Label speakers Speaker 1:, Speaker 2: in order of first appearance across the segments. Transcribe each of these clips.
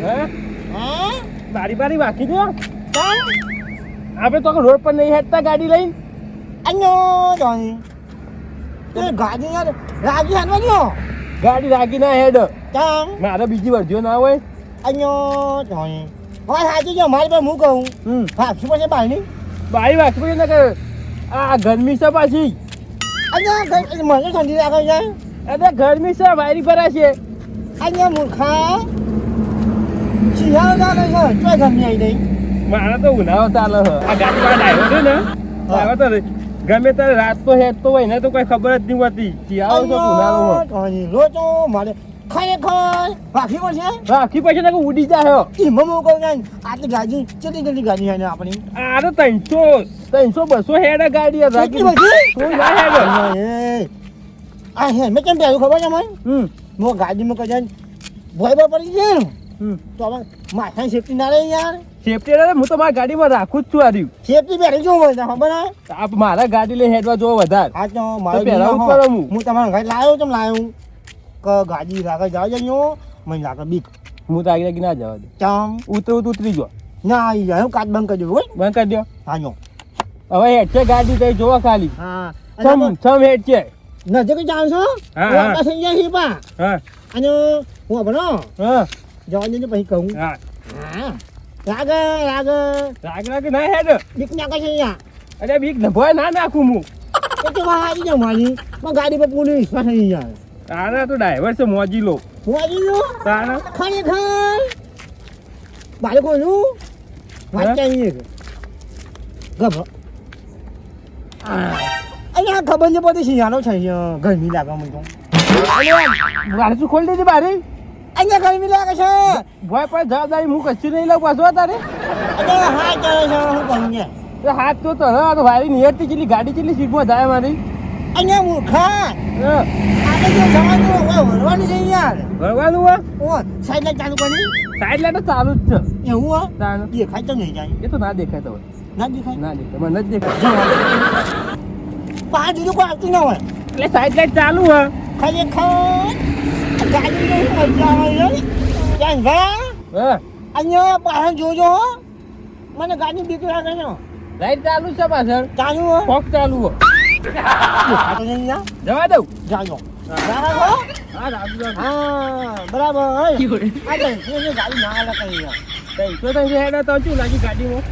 Speaker 1: હે
Speaker 2: હા
Speaker 1: બારી બારી વાકી દો
Speaker 2: ચાલ
Speaker 1: આપણે તો રોડ પર નહીં હેડતા ગાડી લઈને
Speaker 2: અન્યો જોઈ તે ગાડી યાર રાગી હાલવા ગયો
Speaker 1: ગાડી રાખી ના હેડ
Speaker 2: ચાલ
Speaker 1: મારે બીજી વર્ધ્યો ના હોય
Speaker 2: અન્યો જોઈ વાત સાચી છે મારી પાસે હું કહું ભાગી પછી બારની
Speaker 1: બારી વાકી પછી ને કે આ ગરમી છે પાછી
Speaker 2: અન્યા મને ઠંડી લાગે છે
Speaker 1: અરે ગરમી છે બારી ભરા છે
Speaker 2: અન્યા મૂર્ખા શિયાળો લાગે છે ચોય ગરમી આવી ગઈ
Speaker 1: મારે તો ઉનાળો ચાલે છે આ ગાડી વાળા આવ્યો છે ને આવ્યો તો ગમે ત્યારે રાત તો હેડતો હોય ને તો કોઈ ખબર જ નહીં હોતી શિયાળો તો ઉનાળો
Speaker 2: રોજો મારે ખરેખર ભાગી પડશે
Speaker 1: રાખી પછી ને ઉડી જાય
Speaker 2: એમાં હું કહું ને આટલી ગાડી કેટલી કેટલી ગાડી છે ને આપણી
Speaker 1: આ તો 300-200 હેડ ગાડી રાખી
Speaker 2: કેટલી
Speaker 1: કોઈ ના હેડ
Speaker 2: આ હે મેં કેમ પહેલું ખબર છે મને હું ગાડીમાં કદાચ ભોય પડી જાય ને તો હવે માથાની સેફટી ના રહે યાર
Speaker 1: સેફટી રે હું તો મારી ગાડીમાં રાખું જ છું આર્યું
Speaker 2: સેફટી પહેરી જોવું હોય ખબર હે
Speaker 1: આપ મારા ગાડી લઈ હેડવા જોવો વધારે
Speaker 2: હા તો મારે
Speaker 1: પહેરાવું જ પડે
Speaker 2: હું તમારા ઘરે લાવ્યો ચમ લાવ્યો કે ગાડી રાખે જાવ જઈયો મને લાગે બીક
Speaker 1: હું તો આગળ ના જવા દે
Speaker 2: ચમ
Speaker 1: ઉતરી જો
Speaker 2: ના આવી જાય હું કાચ બંધ કરી દઉં
Speaker 1: બંધ કરી દો
Speaker 2: હા જો
Speaker 1: હવે હેડ છે ગાડી તો જોવા ખાલી
Speaker 2: હા
Speaker 1: છમ હેડ છે
Speaker 2: નજર જાવ છો
Speaker 1: હા
Speaker 2: વાપસ થઈ જાય હિપા
Speaker 1: હા
Speaker 2: અને હું બનો
Speaker 1: હા
Speaker 2: જવા દેજો પછી કહું
Speaker 1: હા
Speaker 2: હા રાગ
Speaker 1: રાગ ના હેડ
Speaker 2: બીક ના કશે યાર
Speaker 1: અરે બીક ભય ના નાખું હું
Speaker 2: એ તો વાત આવી જાવ મારી પણ ગાડી પર પૂરી વિશ્વાસ નહીં યાર
Speaker 1: તારા તો ડ્રાઈવર છે મોજી લો
Speaker 2: હું આવી ગયો
Speaker 1: તારા
Speaker 2: ખરેખર બાળકોનું વાત ચાહીએ ગભ અહીંયા ખબર નહીં પડતી શિયાળો છે ગરમી લાગે મને તો
Speaker 1: બારે તું ખોલી દેજે બારે
Speaker 2: અહીંયા ગરમી લાગે છે
Speaker 1: ભય પણ જવાબદારી હું કશું નહીં લઉં પાછો તારે
Speaker 2: અહીંયા હા કરે છે હું કહું છે
Speaker 1: હાથ તો હવે તો વારી નિયરથી કેટલી ગાડી કેટલી સીટમાં જાય મારી
Speaker 2: અહીંયા મૂર્ખા આપણે જો જવાનું વળવાનું છે યાર
Speaker 1: ભરવાનું હોય
Speaker 2: ઓ સાઈડ લાઈટ ચાલુ કરી
Speaker 1: સાઈડ લાઈટ તો ચાલુ જ છે
Speaker 2: એવું હો
Speaker 1: તાણ
Speaker 2: દેખાય તો નહીં જાય
Speaker 1: એ તો ના દેખાય તો
Speaker 2: ના દેખાય
Speaker 1: ના દેખાય મને નથી દેખાય
Speaker 2: પાંચ બીજું કોઈ આવતું ના હોય
Speaker 1: એટલે સાઈડ લાઈટ ચાલુ હોય
Speaker 2: ખરેખર ગાડી નહીં મજા આવે ક્યાં ગયા
Speaker 1: હા
Speaker 2: અહીંયા બહાર જોજો મને ગાડી બીક લાગે છે
Speaker 1: લાઈટ ચાલુ છે પાછળ
Speaker 2: ચાલુ હો
Speaker 1: પગ ચાલુ હોય જવા દઉં
Speaker 2: જાજો
Speaker 1: હા
Speaker 2: બરાબર ગાડી ના લગાવી
Speaker 1: હેડ તો શું લાગી ગાડીમાં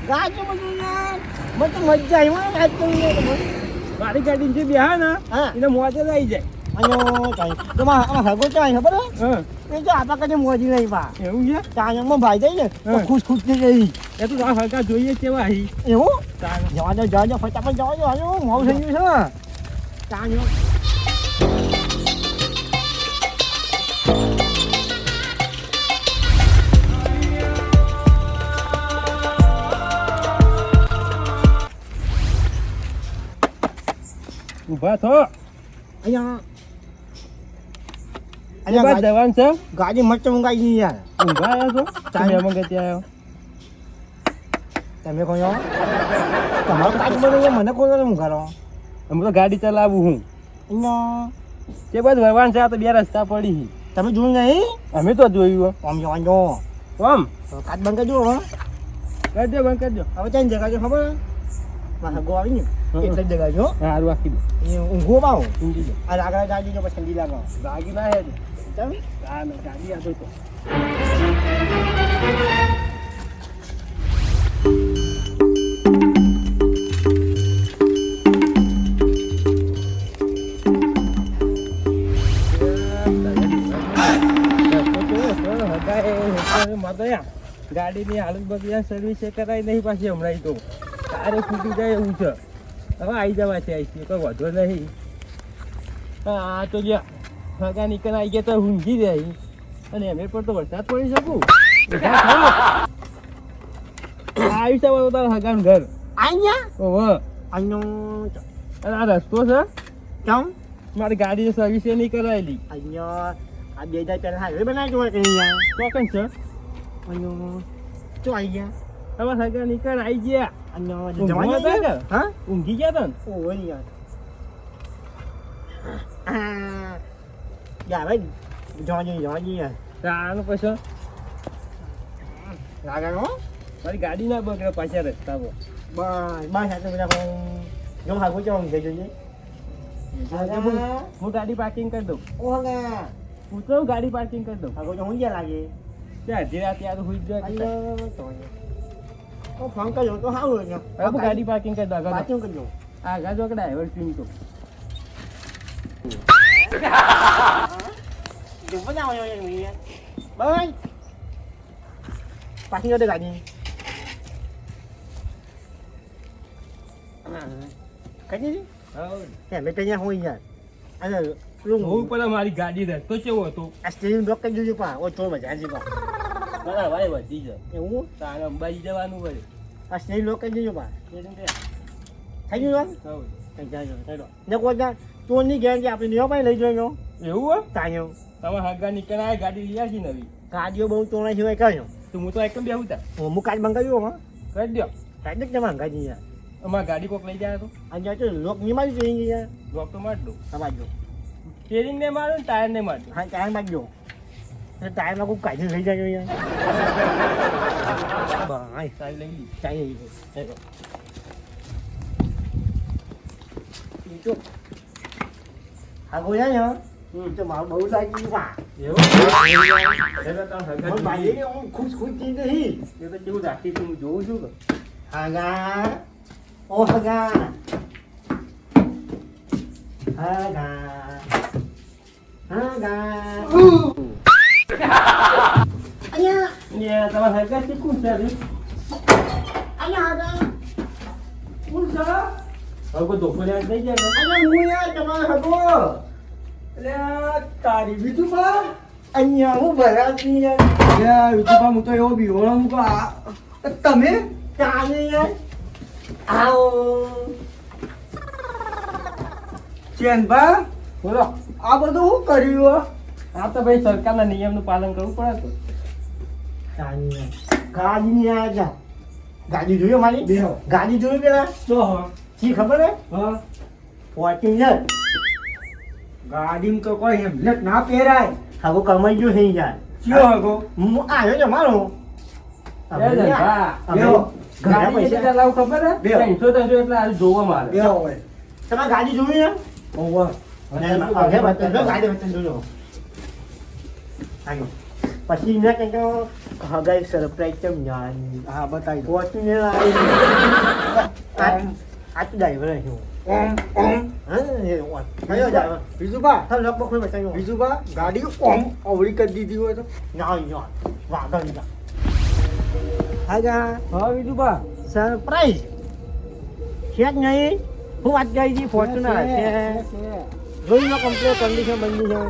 Speaker 2: ગાડી બધું યાર મને તો મજા આવી
Speaker 1: મારી ગાડી જે બેહા ને એને મોજે લઈ જાય
Speaker 2: આમાં હગો ચાય ખબર
Speaker 1: હા
Speaker 2: એ જો આપણા કદે મોજી નહીં પા
Speaker 1: એવું છે
Speaker 2: ચાયમાં ભાઈ જાય ને તો ખુશ ખુશ થઈ ગઈ
Speaker 1: એ તો આ હરકા જોઈએ કેવા હી
Speaker 2: એવું જવા દો ફટાફટ જવા દો હાલો મોડું થઈ ગયું છે ચાયો
Speaker 1: ઉભા થો
Speaker 2: અહીંયા
Speaker 1: જવાન છે
Speaker 2: ગાડી મસ્ત મંગાવી ગઈ યાર
Speaker 1: ઉભા આવ્યા છો તમે મંગે ત્યાં
Speaker 2: તમે કહો તમારો કાચ બને મને કોણ મંગાડો
Speaker 1: અમે તો ગાડી ચલાવું હું
Speaker 2: અહીંયા
Speaker 1: કે બધું ભગવાન છે આ તો બે રસ્તા પડી
Speaker 2: તમે જોયું નહીં
Speaker 1: અમે તો જોયું
Speaker 2: આમ જવાનું જો
Speaker 1: આમ
Speaker 2: કાચ બંધ કરજો હવે
Speaker 1: કરજો બંધ કરજો
Speaker 2: હવે ચાઈ જગા છે ખબર મારા ગો આવી ને એટલે જ જગા છો
Speaker 1: હા હારું રાખી દો
Speaker 2: ઊંઘો પાવ
Speaker 1: ઊંઘી દો
Speaker 2: આ આગળ ગાડી જો પછી ઠંડી લાગે
Speaker 1: લાગી ના હેડ
Speaker 2: ચાલ
Speaker 1: હા ના ગાડી આપો તો ગાડીની હાલત બધી સર્વિસ કરાય નહીં પાછી હમણાં તો તારે ફૂટી જાય એવું છે હવે આવી જવા છે કોઈ વધો નહીં હા તો જ્યાં હગા નીકળ આવી ગયા તો ઊંઘી જાય અને એમ પર તો વરસાદ પડી શકું આવી શકે તારા હગાનું ઘર
Speaker 2: અહીંયા
Speaker 1: ઓહો
Speaker 2: અહીંયા
Speaker 1: અને આ રસ્તો છે
Speaker 2: કેમ
Speaker 1: મારી ગાડી સર્વિસ નહીં કરાયેલી
Speaker 2: અહીંયા આ 2000 પહેલા હાઈવે બનાવી જોવા કે અહીંયા
Speaker 1: ચોકન છે
Speaker 2: અહીંયા શું આવી ગયા
Speaker 1: હવે હગા નીકળ આવી ગયા
Speaker 2: અહીંયા જવાનું હા
Speaker 1: ઊંઘી ગયા તને
Speaker 2: ઓહો યાર યાર ભાઈ જવાની યાર
Speaker 1: આનું પછી
Speaker 2: લાગે હો
Speaker 1: મારી ગાડી ના બગડે પાછા રસ્તામાં.
Speaker 2: બસ બસ આ તો બધા હું જો હાગો ચાવ થઈ જઈએ
Speaker 1: હું ગાડી પાર્કિંગ કરી દઉં.
Speaker 2: ઓગા
Speaker 1: હું તો ગાડી પાર્કિંગ કરી દઉં.
Speaker 2: હાગો જો હું જ્યાં લાગે
Speaker 1: ત્યાં અડધી રાતે આ તો હુઈ જ જાય.
Speaker 2: અલ્યો તો ઓ ફોન કર્યો તો હારું ને
Speaker 1: હવે હું ગાડી પાર્કિંગ કરી દઉં. આગળ
Speaker 2: પાછું કરજો
Speaker 1: આગળ જો ડ્રાઈવર સીમ તો
Speaker 2: જો બનાવો યો યો બસ પાછી દે ગાડી કઈ હે મેં ત્યાં હોઈ યાર અને
Speaker 1: હું પણ મારી ગાડી રસ્તો કેવો હતો.
Speaker 2: આ સ્ટીરિંગ બ્લોક કરી દીધું પા ઓ તો મજા આવી પા
Speaker 1: બરાબર ભાઈ વધી જાય.
Speaker 2: એવું
Speaker 1: તારે અંબાજી જવાનું પડે.
Speaker 2: આ સ્ટીરિંગ બ્લોક કરી દીધું પા
Speaker 1: એ રીતે.
Speaker 2: થઈ ગયું
Speaker 1: હઉ.
Speaker 2: કઈ જાય ચાલો ને કોઈ તું ની ગેરંટી આપણે નિયો ભાઈ લઈ જજો
Speaker 1: એવું હોય
Speaker 2: તાયો
Speaker 1: તમે હગા નીકળ આ ગાડી લઈ આવશી નવી.
Speaker 2: ગાડીઓ બહુ તોણા સિવાય કર્યો
Speaker 1: તો હું તો એકદમ બેહું તા
Speaker 2: હું કાચ બંધ કર્યો હા
Speaker 1: કરી દો.
Speaker 2: કાચ જ જમા ગાડી યાર
Speaker 1: અમારે ગાડી કોક લઈ જાય તો
Speaker 2: આજે તો લોક ની મારી જોઈ યાર
Speaker 1: ડ્રોપ તો માર દઉં.
Speaker 2: સમાજો
Speaker 1: સ્ટેરિંગ ને મારો ને ટાયર ને માર દઉં.
Speaker 2: હા ટાયર મારજો એટલે ટાયરમાં કોઈ કાઢી લઈ જાય યાર બાય
Speaker 1: ટાયર લઈ લી.
Speaker 2: ચાઈ લઈ ચાલો તો હા ગોયા યાર તો મારું બહુ લાગી વા
Speaker 1: એવું એટલે તો હગા
Speaker 2: હું ભાઈ ને હું ખુશ ખુશ થઈ નહીં
Speaker 1: એ તો કેવું રાખી તું જોઉં છું કે
Speaker 2: Haga. Oh, Haga. Haga. Haga. Ayah.
Speaker 1: ને તમારે હગા શીખવું છે હજી?
Speaker 2: Ayah, Haga.
Speaker 1: કોણ છે? હવે કોઈ ધોકો લેવા થઈ જાય ને?
Speaker 2: Ayah, muya તમારે હગો.
Speaker 1: એટલે આ તારી બીજું બા
Speaker 2: અહીંયા હું ભરાતી યાર
Speaker 1: બીજું બા હું તો એવો બીવડો હું તો તમે
Speaker 2: ચાલે યાર આવો
Speaker 1: ચેનબા બોલો
Speaker 2: આ બધું હું કર્યું
Speaker 1: આ તો ભાઈ સરકારના નિયમનું પાલન કરવું પડે તો
Speaker 2: ગાડી આજા ગાડી જોયો મારી
Speaker 1: બેહો.
Speaker 2: ગાડી જોયું પેલા
Speaker 1: તો હા
Speaker 2: શી ખબર હે
Speaker 1: હા
Speaker 2: ફોર્ચ્યુનર
Speaker 1: ગાડીમાં તો કોઈ હેલ્મેટ ના પહેરાય.
Speaker 2: હવે કમાઈ ગયો છે યાર
Speaker 1: ચિયો હગો
Speaker 2: હું આવ્યો છે મારો
Speaker 1: એ જનતા બેહો. ગાડી કેટલા લાવ ખબર હે?
Speaker 2: બેહો.
Speaker 1: 300 એટલે આ જોવા મારે
Speaker 2: તમારે ગાડી જોઈ એમ
Speaker 1: ઓવર
Speaker 2: ગાડી વચ્ચે જોજો આગળ પછી મેં કંઈક હગાઈ સરપ્રાઈઝ કેમ જાણી
Speaker 1: હા બતાવી દો.
Speaker 2: ફોર્ચ્યુનર આ તો ડ્રાઈવર છું
Speaker 1: ઓમ ઓમ
Speaker 2: કયો ડ્રાઈવર
Speaker 1: બીજું બા
Speaker 2: હા લગભગ કોઈ બતાવ્યો
Speaker 1: બીજું બા ગાડી ઓમ અવળી કરી દીધી હોય તો
Speaker 2: ના ના વાગા લીધા હાગા
Speaker 1: હા બીજું બા
Speaker 2: સરપ્રાઈઝ છે જ નહીં હું વાત કરી હતી ફોર્ચ્યુનર છે જોઈ લો કમ્પ્લીટ કન્ડિશન બંધી છે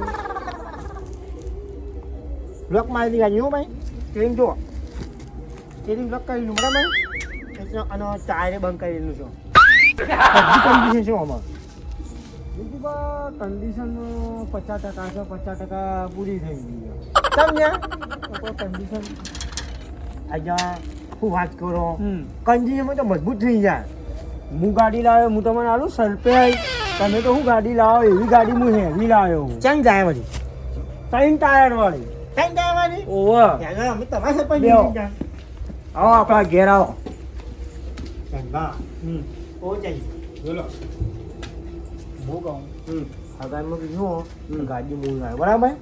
Speaker 2: બ્લોક મારી દીધા નહીં હો ભાઈ સ્ટેરિંગ જો સ્ટેરિંગ બ્લોક કરેલું બરાબર અને ટાયરે બંધ કરેલું છે બધી કન્ડિશન છે આમાં
Speaker 1: બીજું બા કન્ડિશન 50% છે 50% પૂરી થઈ ગઈ
Speaker 2: સમજ્યા
Speaker 1: કન્ડિશન
Speaker 2: આજે હું વાત કરો કન્ડિશનમાં તો મજબૂત થઈ જાય
Speaker 1: હું ગાડી લાવ્યો હું તમને આલું સરપ્રાઈઝ. તમે તો હું ગાડી લાવો એવી ગાડી હું હેવી લાવ્યો હું
Speaker 2: ચેન્જ જાય બધી
Speaker 1: 3 ટાયર વાળી.
Speaker 2: ચેન્જ જાય બધી
Speaker 1: ઓવર
Speaker 2: અમે તમારા સરપંચ
Speaker 1: બેહો.
Speaker 2: નહીં જાય
Speaker 1: આવો આપણા ઘેર આવો.
Speaker 2: ચંદા ઓ જઈ
Speaker 1: બોલો
Speaker 2: હું કહું હગામાં કીધું ગાડી હું લાવ્યો બરાબર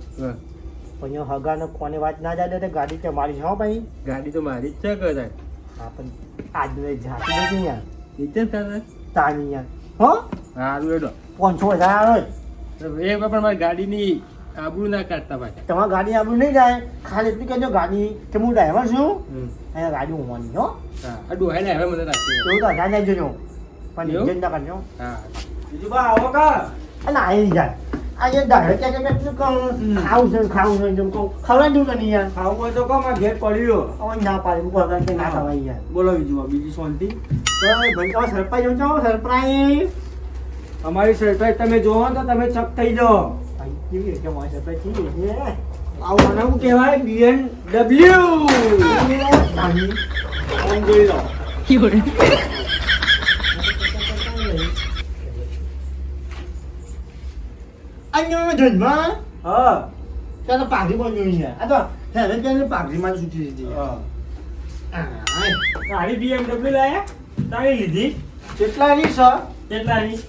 Speaker 2: પણ હગાને કોને વાત ના જાય તો ગાડી તમારી છે હો ભાઈ
Speaker 1: ગાડી તો મારી જ છે કદાચ.
Speaker 2: હા પણ આજને જાતી નથી યાર
Speaker 1: નીચે કરે
Speaker 2: તાની યાર હો
Speaker 1: સારું એડો
Speaker 2: 500,000 આવે
Speaker 1: એ પણ મારી ગાડીની આબરૂ ના કાઢતા પાછા.
Speaker 2: તમારી ગાડી આપણું નહીં જાય ખાલી એટલું કહેજો ગાડી કે હું ડ્રાઈવર છું અહીંયા ગાડી હોવાની હો
Speaker 1: હા આ ડોહાઈ ને હવે મને રાખ્યું.
Speaker 2: એવું તો હજાર જાય જોજો પણ
Speaker 1: એવું?
Speaker 2: ઇન્જન ના કરજો
Speaker 1: હા બીજું બા આવો કા
Speaker 2: અને આવી જાય આજે દાડે ક્યાં કે શું કહું ખાવું છે જેમ કહું ખવડાવી દઉં તને યાર
Speaker 1: ખાવું હોય તો કહો મારા ઘેર પડ્યો.
Speaker 2: હવે ના પાડે હું કહું કે ના ખવાય યાર
Speaker 1: બોલો બીજું બીજી શાંતિ.
Speaker 2: તો ભાઈ તમે સરપ્રાઈઝ જોજો સરપ્રાઈઝ
Speaker 1: અમારી સરપ્રાઈઝ તમે જોવો તો તમે ચક થઈ જાઓ.
Speaker 2: કેવી રીતે મારી સરપ્રાઈઝ કેવી રીતે
Speaker 1: આવું મને શું કહેવાય BMW. આમ જોઈ લો.
Speaker 2: અહીંયા જન્મા
Speaker 1: હા
Speaker 2: ત્યાં તો પાઘડી પણ જોઈ છે આ તો હેરે ત્યાં પાઘડી માં સૂચી દીધી
Speaker 1: હા ગાડી BMW લાયા તારી લીધી
Speaker 2: કેટલાની સર
Speaker 1: કેટલાની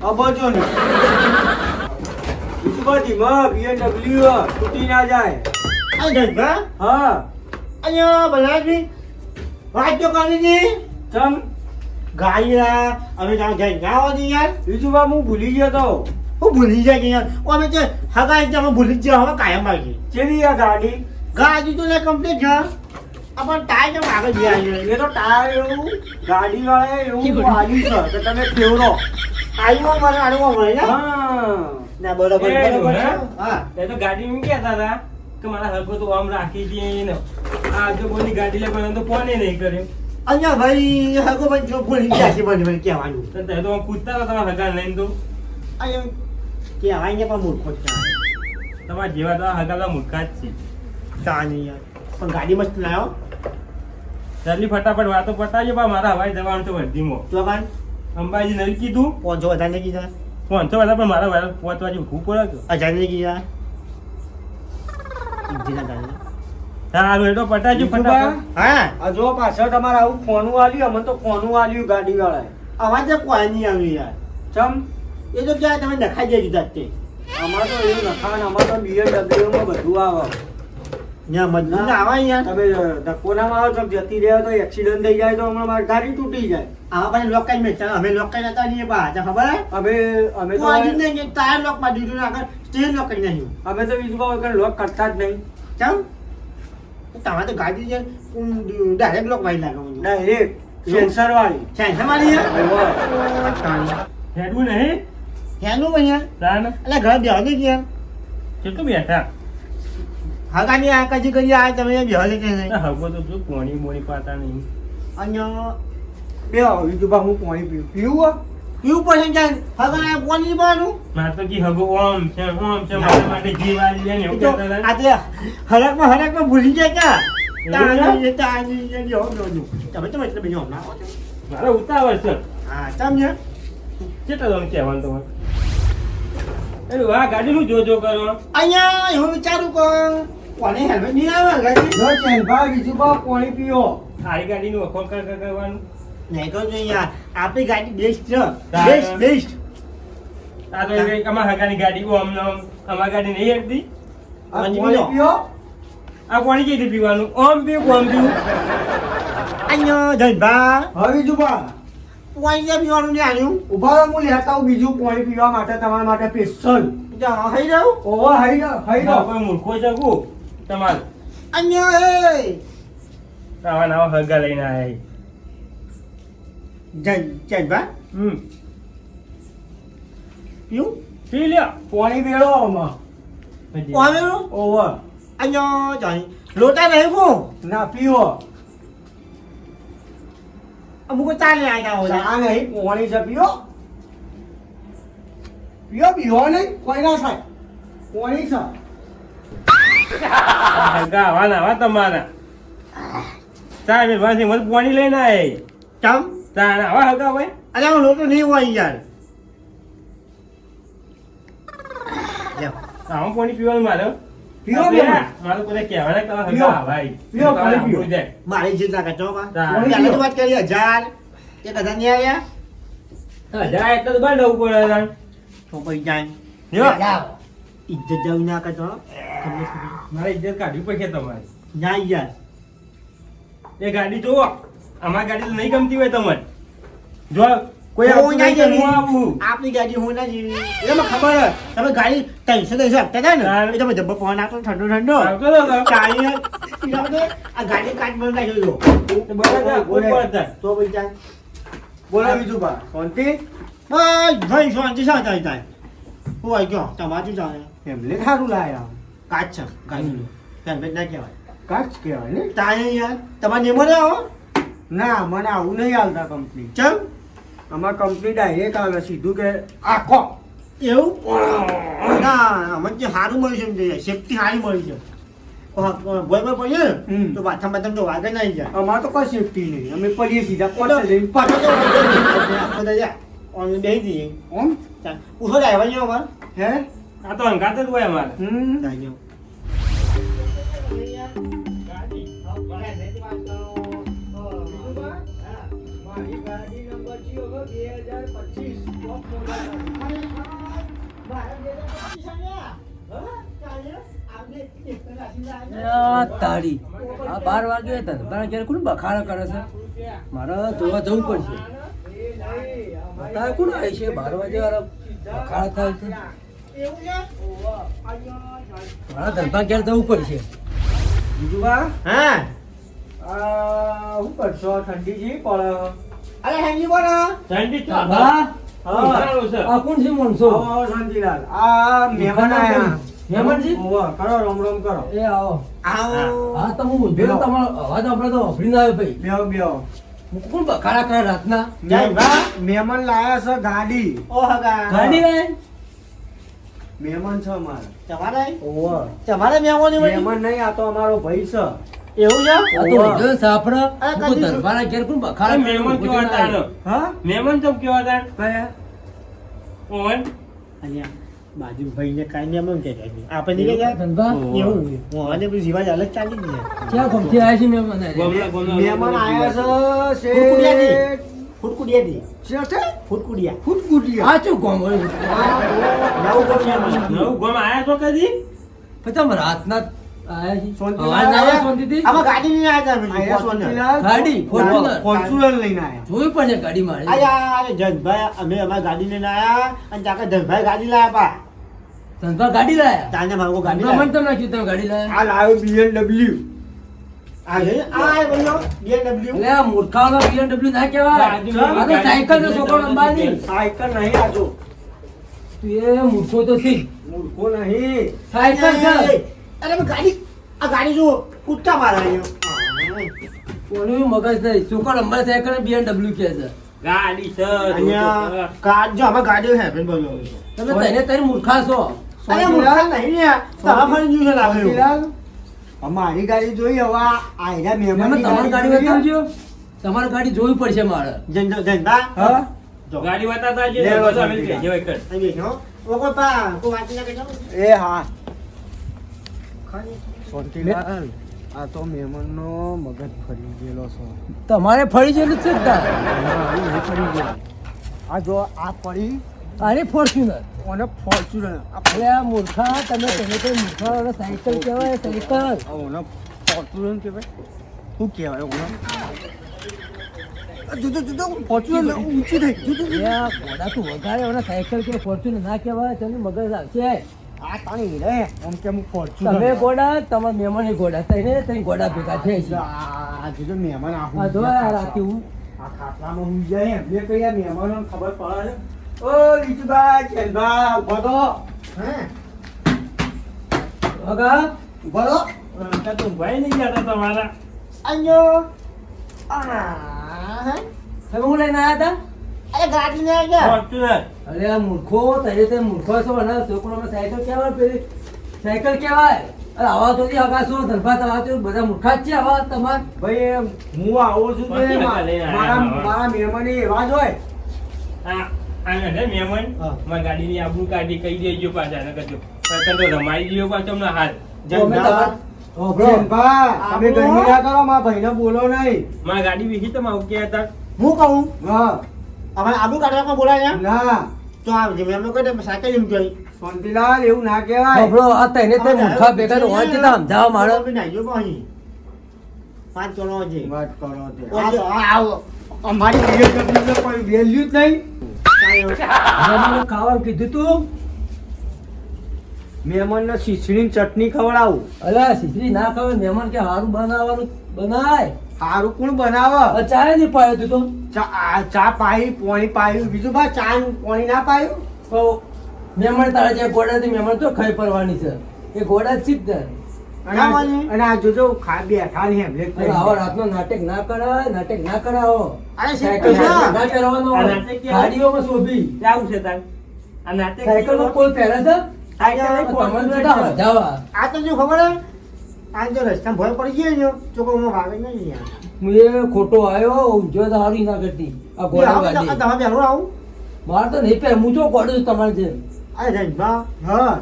Speaker 2: અબજો ની બીજું બધી BMW તૂટી ના જાય આ જગા હા અહીંયા બલાજી વાત તો કરી દી ચમ ગાડીયા અમે જાણ જઈ ના હોતી યાર બીજું બા હું ભૂલી ગયો તો હું ભૂલી જાય કે યાર અમે તો હગાઈ તમે ભૂલી જ હવે કાયમ આવી કેવી આ ગાડી તો ને કમ્પ્લીટ છે આપણ ટાયર કેમ આગળ ગયા એ તો ટાયર એવું ગાડી વાળા એવું આવ્યું છે કે તમે ફેવરો આવ્યો મને આડવો મળે ને હા ના બરોબર બરોબર હા
Speaker 1: એ તો ગાડી માં કહેતા હતા કે મારા હગો તો આમ રાખી દે ને આ જો બોલી ગાડી લે પણ તો ફોન નહીં કર્યો
Speaker 2: અહીંયા ભાઈ હગો ભાઈ જો ભૂલી ગયા છે મને કહેવાનું
Speaker 1: તો તે તો પૂછતા હતા તમારા હગા લઈને તો
Speaker 2: અહીંયા કહેવાય ને પણ મૂર્ખો જ છે
Speaker 1: તમારા જેવા તો હગા મૂર્ખા જ છે
Speaker 2: તાની યાર પણ ગાડી મસ્ત લાયો
Speaker 1: જલ્દી ફટાફટ વાતો પતાવજો બા મારા હવાઈ જવાનું તો વર્ધીમાં
Speaker 2: તો કાન
Speaker 1: અંબાજી નહીં કીધું
Speaker 2: પહોંચો વધારે કીધા
Speaker 1: 500 બધા પણ મારા વાળા પહોંચવા જેવું ખૂબ પડે કે
Speaker 2: અજાને કીધા ઇન્જિના ગાડી
Speaker 1: સારું એ તો પટાવજો ફટાફટ
Speaker 2: હા
Speaker 3: આ જો પાછળ તમારે આવું ફોનું આલ્યું અમને તો ફોનું આલ્યું ગાડી વાળાએ
Speaker 2: અવાજ કોઈ નહીં આવ્યું યાર
Speaker 3: ચમ
Speaker 2: એ તો ક્યાં તમે દેખાઈ જાય દીધા તે
Speaker 3: અમારે તો એવું નખાણ અમારે તો BMW માં બધું આવે
Speaker 2: ત્યાં મજબૂત આવા યાર
Speaker 3: તમે ધક્કો ના મારો છો જતી રહ્યા તો એક્સિડન્ટ થઈ જાય તો હમણાં મારી ગાડી તૂટી જાય
Speaker 2: આવા પાસે લોકાઈ મેં ચાલ અમે લોકાઈ નતા નહીં બા તને ખબર હે
Speaker 3: અમે
Speaker 2: તો આજે નહીં કે ટાયર લોક માં દીધું ને આગળ સ્ટેજ લોક કરી નહીં
Speaker 3: અમે તો બીજું કોઈ લોક કરતા જ નહીં
Speaker 2: ચાલ તમારે તો ગાડી છે ડાયરેક્ટ લોક મારી લાગે મને
Speaker 3: ડાયરેક્ટ સેન્સર વાળી
Speaker 2: છે મારી યાર
Speaker 1: હેડવું નહીં
Speaker 2: હેનું ભૈયા
Speaker 1: તાન
Speaker 2: એટલે ઘર બેહો ને યાર
Speaker 1: કેટલું બેઠા
Speaker 2: હગાની આ કજી કરી આ તમે બેહો કે નહીં
Speaker 1: હગો તો શું પોણી બોણી પાતા નહીં
Speaker 2: અહીંયા
Speaker 3: બે બીજું બા હું પાણી પીવું પીવું
Speaker 2: પીવું પડે ને હગા કોની બનું
Speaker 1: મારે તો કી હગો ઓમ છે મારા માટે જીવ આલી લે ને એવું કહેતા હતા
Speaker 2: આ હરકમાં ભૂલી ગયા
Speaker 1: એવું છે?
Speaker 2: તમે તો એટલે બીજું હમણાં આવો છો.
Speaker 1: મારે ઉતાવળ છે
Speaker 2: હા ચમ છે
Speaker 1: કેટલા તમને કહેવાનું તમારે એલું આ ગાડીનું જોજો કરો
Speaker 2: અહીંયા એવું વિચારું કે કોને હેલ્મેટ નહીં આવે ગાડી
Speaker 3: જો ચેનભા બીજું બા પાણી પીવો
Speaker 1: આરી ગાડીનું વખોણ કરવાનું
Speaker 2: નહીં કહું છું યાર આપણી ગાડી બેસ્ટ છે
Speaker 1: તારે.
Speaker 2: બેસ્ટ
Speaker 1: આ તો એક અમારા હગાની ગાડી ઓમ ને ઓમ અમારી ગાડી નહીં હેડતી
Speaker 3: આ
Speaker 2: મંજી
Speaker 3: પાણી
Speaker 2: પીવો.
Speaker 3: પીવો
Speaker 1: આ પાણી કેથી પીવાનું ઓમ પીવું ઓમ પીવું
Speaker 2: અહીંયા જયભા
Speaker 3: હવે બીજું બા
Speaker 2: પાણી જે પીવાનું નહીં આવ્યું
Speaker 3: ઉભા રહો, હું લેતા આવું બીજું પાણી પીવા માટે તમારા માટે સ્પેશિયલ
Speaker 2: થઈ જાઉં
Speaker 3: ઓવા હઈ જાઓ
Speaker 1: કોઈ મૂર્ખો છે કુ તમારે
Speaker 2: અહીંયા એ
Speaker 1: આવા નવા હગા લઈને આયા
Speaker 2: જયભા પીવું
Speaker 1: પી લ્યો
Speaker 3: પાણી પીવો આમાં
Speaker 2: પામેલું
Speaker 3: ઓવા
Speaker 2: અહીંયા જાય લોટા નહીં કો
Speaker 3: ના પીવો
Speaker 2: અમુક ચાલે આવ્યા હોય
Speaker 3: ચા નહીં પાણી છે પીવો પીવો પીવો નહીં કોઈ ના થાય પાણી છે
Speaker 1: હગા આવા નવા તમારા ચાલ મેં વાંચી મને પાણી લઈને આયા
Speaker 2: ચમ
Speaker 1: ચાલ આવા હગા ભાઈ
Speaker 2: અરે હું લોટો નહીં હોય યાર
Speaker 1: આવું પાણી પીવાનું મારે
Speaker 3: પીવો
Speaker 1: આ બે,
Speaker 3: પીવો.
Speaker 1: મારે કોઈ કહેવાના કે આવા
Speaker 3: પીવો.
Speaker 1: હગા ભાઈ
Speaker 3: પીવો, પાણી પીવો.
Speaker 1: જાય.
Speaker 2: મારી જીત ના કચો માં
Speaker 1: ચાલ.
Speaker 2: પહેલા તો વાત કરી 1000 1000 નહીં આવ્યા
Speaker 1: જાય એટલે તો બંધ આવવું પડે તાણ.
Speaker 2: તો પછી જાય
Speaker 1: લ્યો.
Speaker 2: ઇજ્જત જાવ ના કચો તમને
Speaker 1: મારે ઇજ્જત કાઢવી પડશે તમારે
Speaker 2: ના યાર
Speaker 1: એ ગાડી જુઓ અમારી ગાડી તો નહીં ગમતી હોય તમને જો કોઈ
Speaker 2: હું
Speaker 1: આવતું
Speaker 2: ના
Speaker 1: નહીં તો
Speaker 2: જેવી.
Speaker 1: હું આવું
Speaker 2: આપની ગાડી હું ના જેવી એટલે મને ખબર હે, તમે ગાડી 300 આપતા હતા ને
Speaker 1: હા.
Speaker 2: એ તમે જબ્બો ફોન આપો ઠંડો ઠંડો
Speaker 1: આવતો હતો તો.
Speaker 2: ગાડી એના માટે આ ગાડી કાચ બંધ નાખ્યો
Speaker 1: તો બધા જા, કોઈ પણ હતા.
Speaker 2: તો પછી જાય
Speaker 3: બોલો બીજું બા શાંતિ
Speaker 2: બસ ભાઈ શાંતિ શા થાય થાય હું આવી ગયો તમારું ચાલે
Speaker 3: એમને સારું લાયા
Speaker 2: કાચ છે ગાડીનું હેલ્મેટ ના કહેવાય
Speaker 3: કાચ કહેવાય ને
Speaker 2: તારે યાર તમારે નેમો રે આવો
Speaker 3: ના મને આવું નહીં આવતા કંપની
Speaker 2: ચમ
Speaker 3: અમારી કંપની ડાયરેક્ટ આવે સીધું કે આખો
Speaker 2: એવું ના અમને જે સારું મળ્યું છે સેફટી સારી મળી છે ભય ભય પડીએ ને
Speaker 3: હમ.
Speaker 2: તો માથા માથા તો વાગે નહીં જાય
Speaker 3: અમારે તો કોઈ સેફટી નહીં અમે પડીએ સીધા કોટે જઈને
Speaker 2: પાછો તો આખો દાદા ઓન બેહી દઈએ
Speaker 3: ઓમ
Speaker 2: ચાલ ઉઠો જાય હવે અમાર
Speaker 3: હે
Speaker 1: આ તો હંગાત જ હોય અમારે
Speaker 3: હમ
Speaker 2: જાય
Speaker 1: ગાડી.
Speaker 2: જાઓ
Speaker 3: મારી ગાડી નંબર છે હવે 2025 ટોપ મોડલ.
Speaker 4: તારી આ 12 વાગે હતા તારા ઘેર કોણ બખાડા કરે છે મારે જોવા જવું પડશે તારે કોણ આવે છે 12 વાગે વાળા બખાડા થાય છે મારા ધરપા ઘેર જવું પડશે
Speaker 3: બીજું બા
Speaker 2: હા
Speaker 3: શું કરશો? ઠંડી જેવી પડે.
Speaker 2: અરે હેંગી બોલો
Speaker 1: ઠંડી તો
Speaker 4: હા
Speaker 1: હા, સારું છે.
Speaker 4: આ કોણ છે માણસો
Speaker 3: આવો, આવો, શાંતિલાલ. આ મહેમાન આયા.
Speaker 4: મહેમાનજી?
Speaker 3: ઓવા, કરો રોમ રોમ કરો.
Speaker 4: એ આવો
Speaker 2: આવો
Speaker 4: હા તો હું ઊંધેલો તમારો અવાજ આપણે તો અભડીને આવ્યો ભાઈ
Speaker 3: બેહો બેહો.
Speaker 4: હું કોણ બખાડા કરે રાતના
Speaker 3: મહેમાન લાયા છે ગાડી.
Speaker 2: ઓ હગા
Speaker 4: ગાડી લાય
Speaker 3: મહેમાન છે અમારે.
Speaker 2: તમારે
Speaker 3: ઓવા.
Speaker 2: તમારે મેમોની બધી
Speaker 3: મહેમાન નહીં, આ તો અમારો ભાઈ છે.
Speaker 2: એવું છે
Speaker 4: આ તો
Speaker 3: ઓવા.
Speaker 4: ઊંધેલો સાપડો
Speaker 2: અરે
Speaker 4: હું
Speaker 2: કદી-
Speaker 4: ધરપાના ઘેર કોણ
Speaker 1: અરે
Speaker 4: બખાડા
Speaker 1: મહેમાન કેવા હતા આનો?
Speaker 3: હા?
Speaker 1: મહેમાન તો કેવા હતા?
Speaker 3: કયા?
Speaker 1: ઓવન?
Speaker 2: અહીંયા બાજુ ભાઈને કાઈ ને એમ કે આપણે નહીં કે
Speaker 4: ધનભા
Speaker 2: એવું હું અને પછી જીવાજ અલગ ચાલી ગઈ
Speaker 4: ક્યાં ગમતી આવ્યા છે મહેમાન
Speaker 1: ગોમલા, ગોમલા,
Speaker 3: મહેમાન
Speaker 1: ગોમલા.
Speaker 3: આયા છે
Speaker 2: ફૂટકુડિયાથી.
Speaker 3: શેઠ.
Speaker 2: ફૂટકુડિયા દી
Speaker 3: શેઠ છે?
Speaker 2: ફૂટકુડિયા
Speaker 3: ફૂટકુટિયા.
Speaker 4: આ શું ગોમ હોય
Speaker 2: નવું ગોમ
Speaker 1: નવું ગોમ આયા છો કદી?
Speaker 4: પછી તમે રાતના આયા છે
Speaker 3: શાંતિથી
Speaker 4: અવાજ આવે
Speaker 3: આયા?
Speaker 4: શાંતિથી?
Speaker 2: આમાં ગાડી નહીં આવ્યા
Speaker 3: આયા શાંતિલાલ?
Speaker 4: ગાડી, ફોર્ચ્યુનર.
Speaker 3: ફોર્ચ્યુનર લઈને આયા.
Speaker 4: જોવી પડશે ગાડી મારી
Speaker 2: અરે જનભાઈ અમે અમારી ગાડી લઈને આયા અને ત્યાં જનભાઈ ગાડી લાયા પા
Speaker 4: ધનભા ગાડી લાયા
Speaker 2: તાને મારો ગાડી
Speaker 4: ધનભા મને
Speaker 2: લાયા
Speaker 4: તો નાખ્યું તમે ગાડી લાયા
Speaker 3: આ લાવ્યો BMW.
Speaker 2: આ છે આ બોલો BMW
Speaker 4: એટલે આ મૂર્ખાનો BMW ના કહેવાય આ તો સાયકલ નો છોકરો અંબાની
Speaker 3: સાયકલ નહીં આ જો.
Speaker 4: તું એ મૂર્ખો તો સી
Speaker 3: મૂર્ખો નહીં.
Speaker 4: સાયકલ છે
Speaker 2: અરે અમે ગાડી આ ગાડી જો કૂદકા મારા અહીંયા
Speaker 4: કોનું મગજ નહીં છોકરો અંબાની સાયકલ BMW કહે છે
Speaker 1: ગાડી છે,
Speaker 2: અહીંયા કાર જો આમાં ગાડી હે ભાઈ બોલો
Speaker 4: તમે તને તને મૂર્ખા છો
Speaker 2: અરે મૂર્ખા નહીં ને તારા ફરી જ્યું છે લાવ્યો
Speaker 3: શાંતિલાલ, અમારી ગાડી જોઈ હવે આયરા
Speaker 4: તમે
Speaker 3: મહેમાનની
Speaker 4: તમારી ગાડી
Speaker 3: ગાડી
Speaker 4: બતાવજો તમારી ગાડી જોવી પડશે મારે
Speaker 2: જનતા
Speaker 3: હા?
Speaker 2: જો
Speaker 1: ગાડી બતાતા છે,
Speaker 3: લે લો,
Speaker 1: બધું અમે
Speaker 3: શાંતિ.
Speaker 1: જેવાય કર.
Speaker 2: અહીં બેઠો ઓ કોઈ પા કોઈ વાંચી ના કરજો
Speaker 3: એ હા. શાંતિલાલ, આ તો મહેમાનનો મગજ ફરી ગયેલો છે.
Speaker 4: તમારે ફરી ગયેલું જ છે જ તાર.
Speaker 3: હા, એ ફરી ગયેલો. આ જો આ પડી
Speaker 4: અરે ફોર્ચ્યુનર
Speaker 3: અને ફોર્ચ્યુનર. આ
Speaker 4: અરે આ મૂર્ખા તમે કઈ મૂર્ખા વાળા સાયકલ કહેવાય સાયકલ
Speaker 3: ઓને ફોર્ચ્યુનર કહેવાય. શું કહેવાય ઓને? આ જો જો ફોર્ચ્યુનર ઊંચી થઈ. જો, જો, જો.
Speaker 4: એ આ ઘોડા તું વગાડે ઓને સાયકલ કે ફોર્ચ્યુનર ના કહેવાય તને મગજ આવશે
Speaker 3: આ તાણી રે આમ કે હું
Speaker 4: તમે
Speaker 3: ફોર્ચ્યુનર.
Speaker 4: ઘોડા તમારા મહેમાન ઘોડા થઈને તઈ ઘોડા ભેગા થયા છે
Speaker 3: આ જો મહેમાન
Speaker 4: આ જો આ રાતે હું
Speaker 3: આ ખાટલામાં હું જાય એમને કઈ આ મહેમાનોને ખબર પડે છે. ઓ રીતુભાઈ, ખેલભાઈ, ઉભો તો.
Speaker 2: હે
Speaker 4: વગા
Speaker 2: બોલો
Speaker 1: ત્યાં તો ભાઈ નહીં જતા તમારા.
Speaker 2: અંજો આ હે
Speaker 4: તમે હું લઈને આવ્યા હતા
Speaker 2: અરે ગાડી ને ગયા
Speaker 1: ફોર્ચ્યુનર.
Speaker 4: અરે આ મૂર્ખો તને તે મૂર્ખો છો અને છોકરોમાં સાયકલ કહેવાય પેલી સાયકલ કહેવાય અરે આવા તો હગાશો ધનભા આવા તો બધા મૂર્ખા જ છે આવા તમાર
Speaker 3: ભાઈ હું આવું છું તો મારા મારા મહેમાન એવા જ હોય.
Speaker 1: આ આને ને મહેમાન
Speaker 3: હા.
Speaker 1: મારી ગાડીની આબરૂ કાઢી કહી દેજો પાછા ન કરજો તો રમાઈ ગયો પાછો હમણાં હાલ.
Speaker 4: તો અમે તમાર-
Speaker 3: ખેલભાઈ, તમે ગરમી ના કરો, મારા ભાઈને બોલો નહીં.
Speaker 1: મારી ગાડી વિશે તમે આવું કહેતા હતા.
Speaker 2: હું કહું
Speaker 3: હા,
Speaker 2: અમારે આબુ કાઢવામાં બોલાય
Speaker 3: ના
Speaker 2: તો આ જે મેમનો કહી દે સાયકલ એમ જોઈ
Speaker 3: શાંતિલાલ, એવું ના કહેવાય.
Speaker 4: સાંભળો, આ તને તે મૂર્ખા ભેગા તો હોય છે ને સમજાવવા મારો
Speaker 2: પાંચ ચલો છે
Speaker 3: વાત કરો તે.
Speaker 2: આ તો આવો
Speaker 3: અમારી BMW ને કોઈ વેલ્યુ જ નહીં.
Speaker 4: જમવાનું ખાવાનું કીધું તું
Speaker 3: મહેમાનને શીશડીની ચટણી ખવડાવું.
Speaker 4: અલા શીશડી ના ખાવે મહેમાન કે હારું બનાવવાનું બનાય
Speaker 3: સારું કોણ બનાવે?
Speaker 4: આ ચાય નહીં પાયો તું તો
Speaker 3: ચા પાઈ, પાણી પાયું, બીજું બા ચા ને પાણી ના પાયું.
Speaker 4: તો મહેમાન તારા જે ઘોડાથી મહેમાન તો ખાઈ પડવાની છે એ ઘોડા જ છે
Speaker 3: અને આ જોજો બેઠા ને હેમલેટ
Speaker 4: અરે આવા રાતનો નાટક ના કરાય નાટક ના કરાવો
Speaker 2: અરે
Speaker 4: સાયકલ
Speaker 2: સાયકલ
Speaker 4: ના પહેરવાનો
Speaker 1: આ નાટક કેવું?
Speaker 4: ગાડીઓમાં શોભી
Speaker 1: કેવું છે તાર? આ નાટક
Speaker 4: સાયકલમાં કોઈ પહેરે છે
Speaker 1: સાયકલ નહીં,
Speaker 4: તમને
Speaker 1: ફોર્ચ્યુનર
Speaker 4: તો
Speaker 1: છે.
Speaker 4: હજાવા
Speaker 2: આ તો જો ખબર હે આ જો રસ્તામાં ભય પડી ગયો ને ચોકોમાં વાગે નહીં યાર
Speaker 4: હું એ ખોટો આવ્યો ઊંઝો તો હારી ના કરતી આ ઘોડા ગાડી
Speaker 2: તમે બેનું આવું
Speaker 4: મારે તો નહીં પહેર હું તો ગોડું છું તમારે જેમ
Speaker 2: અરે જયભા
Speaker 3: હા,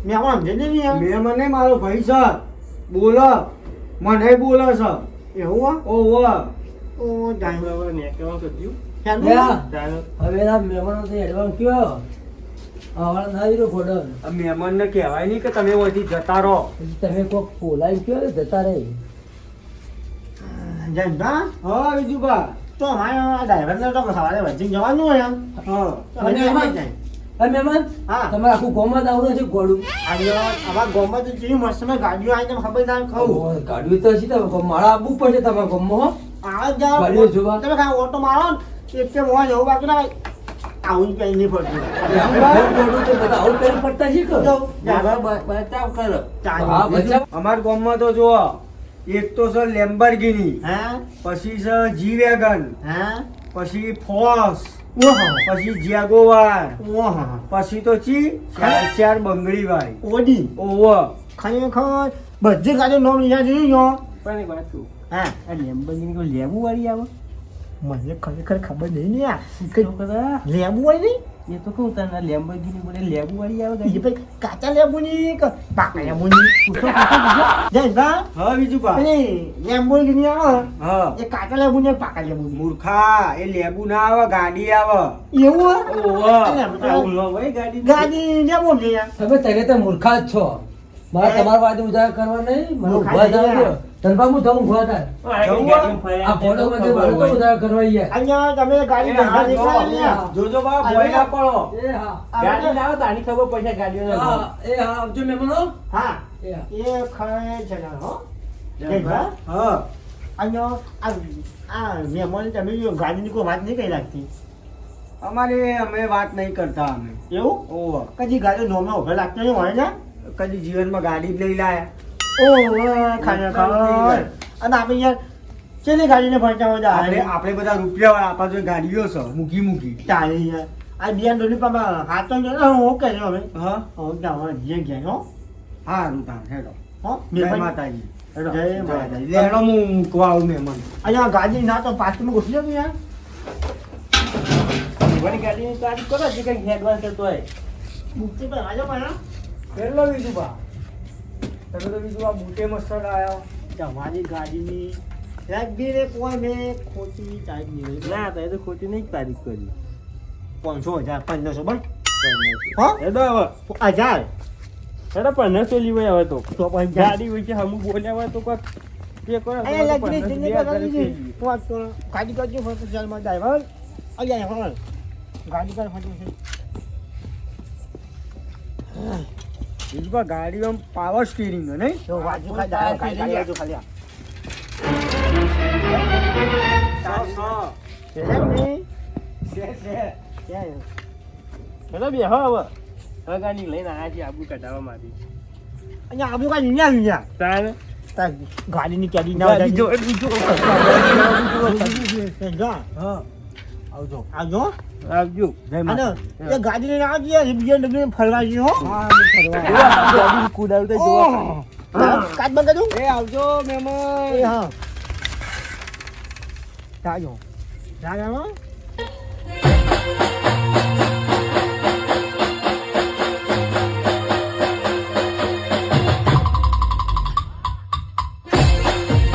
Speaker 2: મેં આમાં સમજે નહીં યાર
Speaker 3: મેં મને મારો ભાઈ છે બોલો, મને બોલે છે.
Speaker 2: એવું
Speaker 3: ઓહો,
Speaker 2: ઓ જાય
Speaker 1: બરાબર ને કેવું કર્યું
Speaker 4: લ્યા,
Speaker 1: ચાલો
Speaker 4: હવે એના મહેમાનોથી એડવાન્સ કયો હવાળા ના આવી રહ્યો ઘોડો
Speaker 3: આ મહેમાનને કહેવાય નહીં કે તમે અહીંથી જતા રહો.
Speaker 4: પછી તમે કોક બોલાવી કયો ને જતા રહે
Speaker 2: જયંતભા,
Speaker 3: હા વિજુભા.
Speaker 2: તો અમારે આ ડ્રાઈવરને તો સવારે વચ્ચે જવાનું હોય એમ.
Speaker 3: હા
Speaker 2: તો અમે
Speaker 4: મહેમાન?
Speaker 2: જાય.
Speaker 4: હા મહેમાન
Speaker 2: હા.
Speaker 4: તમારે આખું ગોમાં જ આવું નથી ઘોડું
Speaker 2: આજે અમારા ગામમાં તો જેવી મસ્ત મસ્ત ગાડીઓ આવી તમને ખબર ના કહું.
Speaker 4: ગાડ્યું તો છે તમે મારા આવવું પડશે તમારા ગોમમાં હો.
Speaker 2: આ જાઓ,
Speaker 4: ગાડીઓ જોવા.
Speaker 2: તમે ખાલી ઓટો મારો ને એક મોં જવું બાકી ના આવું જ કઈ નહીં પડતું.
Speaker 4: ઘોડું તો બધા આવું કરી પડતા શીખો
Speaker 2: જો,
Speaker 4: બચાવ કરો
Speaker 2: ચાલો.
Speaker 4: હા બચાવ
Speaker 3: અમારા ગામમાં તો જુઓ, એક તો છે લેમ્બર્ગિની,
Speaker 2: હા
Speaker 3: પછી છે જી વેગન,
Speaker 2: હા
Speaker 3: પછી ફોર્સ,
Speaker 2: ઓહો
Speaker 3: પછી જેગોવાર,
Speaker 2: ઓહો
Speaker 3: પછી તો ચી ચાર બંગડી વાળી.
Speaker 2: ઓડી
Speaker 3: ઓવો
Speaker 2: ખરેખર બધી ગાડીઓ નામ લીધા જોયું યો.
Speaker 1: પણ એક વાત કહું
Speaker 2: હા
Speaker 1: આ લેમ્બોર્ગિની કોઈ લેબુ વાળી આવે
Speaker 2: મને ખરેખર ખબર નહીં ને આ
Speaker 1: તો કદા
Speaker 2: લેબુ હોય નહીં
Speaker 1: એ તો કહું તને લેમ્બોર્ગિની બોલે લેબુ વાળી આવે
Speaker 2: એ
Speaker 1: ગાડી
Speaker 2: ભાઈ કાચા લેબુની કે પાકા લેબુની પૂછો જયંતભા,
Speaker 3: હા વિજુભા.
Speaker 2: પેલી લેમ્બોર્ગિની આવે
Speaker 3: હા
Speaker 2: એ કાચા લેબુની એક પાકા લેબુની
Speaker 3: મૂર્ખા, એ લેબુ ના આવે, ગાડી આવે.
Speaker 2: એવું હોય?
Speaker 3: ઓવો
Speaker 1: આવું ન હોય ગાડી
Speaker 2: ગાડી લેબુ છે યાર.
Speaker 4: તમે તો મૂર્ખા જ છો મારે તમારા વાદે ઉજાગર કરવા નહીં મને
Speaker 2: મૂર્ખા
Speaker 4: ઉભા થવા
Speaker 2: થઈ
Speaker 4: દો ધનભા હું થવું ઉભા થાય આ ફોટો માં મારે તો ઉજાગર કરવા યાર
Speaker 2: અહીંયા તમે ગાડી
Speaker 3: એ
Speaker 2: ધંધા
Speaker 3: હા,
Speaker 2: નીકળ્યા
Speaker 3: જો. જોજો બા, ભોય ના પડો.
Speaker 4: એ હા
Speaker 1: ગાડી ના આવે તો આની ખબર પડશે ગાડીઓ
Speaker 4: હા એ હા આવજો મહેમાનો
Speaker 2: હા
Speaker 4: એ હા
Speaker 2: એ ખરે છે ને હો જયંતભા,
Speaker 3: હા
Speaker 2: અહીંયા આ મહેમાન તમે જો ગાડીની કોઈ વાત નહીં કરી રાખતી
Speaker 3: અમારે અમે વાત નહીં કરતા અમે.
Speaker 2: એવું
Speaker 3: ઓવો
Speaker 2: કદી ગાડી નોમે ઉભા લાગતો નહીં હોય ને
Speaker 3: કદી જીવનમાં ગાડી જ લઈ લાયા.
Speaker 2: ખરેખર અને આપણે યાર ચેલી ગાડીને ફરતા હોય
Speaker 3: આપણે આપણે બધા રૂપિયા વાળા, આપણા જો ગાડીઓ છે મૂકી મૂકી.
Speaker 2: ચાલી યાર આ બિયાન ડોલી પાપા હાથો જો ને હું કહે હવે
Speaker 3: હા
Speaker 2: હું જાવ જે ગયા હો
Speaker 3: સારું તાર હેડો.
Speaker 2: હો
Speaker 3: જય માતાજી.
Speaker 2: જય માતાજી.
Speaker 3: લેણો હું મૂકવા આવું મહેમાન.
Speaker 2: અહીંયા ગાડી ના તો પાછળમાં ઘૂસી જતું યાર
Speaker 1: વળી ગાડીની તારીખ કરો જે કંઈક એડવાન્સ થતો હોય
Speaker 2: મુક્તિ પર આજે પણ
Speaker 3: કેટલો વિજુભા? તમે તો વિજુભા બુટે મસ્ત લાયા.
Speaker 2: તમારી ગાડીની રાખીને કોઈ મેં ખોટી ચાર્જ નહીં
Speaker 1: ના તો એ તો ખોટી નહીં તારીખ કરી
Speaker 2: 500 1500 બસ હો
Speaker 1: હેડો હવે
Speaker 2: 1000
Speaker 1: હેડો 1500 લીવાય હવે તો
Speaker 2: તો પછી
Speaker 1: ગાડી વિશે હમું બોલ્યા હોય તો કોક જે કરો
Speaker 2: અહીંયા લગડી
Speaker 1: 1500
Speaker 2: જિંદગી
Speaker 1: ગાડી
Speaker 2: બદલી વાત તો ગાડી કરજો ફરતો ચાલમાં ડ્રાઈવર અહીંયા હો ગાડી પર ફરતો છે
Speaker 3: વિજુભા ગાડીઓ પાવર સ્ટીરિંગ હે નહીં?
Speaker 2: જો વાજુ ખાલી ગાડી વાજુ ખાલી છે ને
Speaker 1: હેડો બે હવે હવે ગાડી લઈને આવ્યા છીએ આબુ કઢાવવા માટે
Speaker 2: અહીંયા આબુ કાઈ નહીં આવ્યું
Speaker 1: તારે
Speaker 2: યાર ગાડીની કેડી ના
Speaker 1: ગાડી જો બીજો
Speaker 2: જા
Speaker 3: હા
Speaker 2: આવજો આવજો
Speaker 1: આવજો
Speaker 3: જય
Speaker 2: અને
Speaker 3: માતા.
Speaker 2: એ ગાડી લઈને આવજો યાર BMW ફરવા જઈએ હો
Speaker 3: હા, અમે ફરવા.
Speaker 1: ગાડી કુદાવતા જોવા
Speaker 2: કાચ બંધ કરજો
Speaker 3: એ આવજો મહેમાન.
Speaker 2: એ હા જાજો જાજો